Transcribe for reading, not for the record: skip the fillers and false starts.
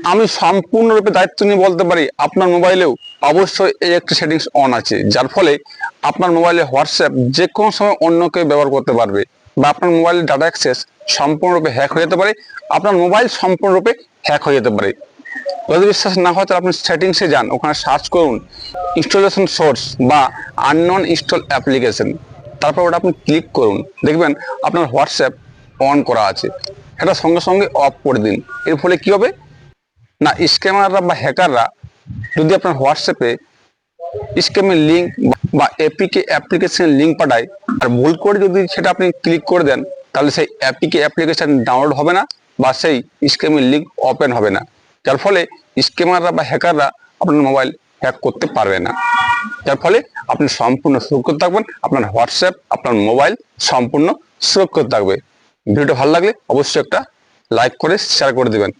আমি সম্পূর্ণরূপে দায়িত্ব নিয়ে বলতে পারি আপনার মোবাইলেও অবশ্যই এই একটি সেটিংস অন আছে, যার ফলে আপনার মোবাইলে হোয়াটসঅ্যাপ যে কোনো সময় অন্য কেউ ব্যবহার করতে পারবে, বা আপনার মোবাইলের ডাটা অ্যাক্সেস সম্পূর্ণরূপে হ্যাক হয়ে যেতে পারে, আপনার মোবাইল সম্পূর্ণরূপে হ্যাক হয়ে যেতে পারে। যদি বিশ্বাস না হয় তাহলে আপনি সেটিংসে যান, ওখানে সার্চ করুন ইনস্টলেশন সোর্স বা আননোন ইনস্টল অ্যাপ্লিকেশন, তারপর ওটা আপনি ক্লিক করুন, দেখবেন আপনার হোয়াটসঅ্যাপ অন করা আছে। এটা সঙ্গে সঙ্গে অফ করে দিন। এর ফলে কি হবে না, স্ক্যামাররা বা হ্যাকাররা যদি আপনার হোয়াটসঅ্যাপে স্ক্যামের লিঙ্ক বা এপিকে অ্যাপ্লিকেশনের লিঙ্ক পাঠায়, আর ভুল করে যদি সেটা আপনি ক্লিক করে দেন, তাহলে সেই এপিকে অ্যাপ্লিকেশন ডাউনলোড হবে না বা সেই স্ক্যামের লিঙ্ক ওপেন হবে না, যার ফলে স্ক্যামাররা বা হ্যাকাররা আপনার মোবাইল হ্যাক করতে পারবে না। যার ফলে আপনি সম্পূর্ণ সুরক্ষিত থাকবেন, আপনার হোয়াটসঅ্যাপ আপনার মোবাইল সম্পূর্ণ সুরক্ষিত থাকবে। ভিডিওটা ভালো লাগলে অবশ্যই একটা লাইক করে শেয়ার করে দেবেন।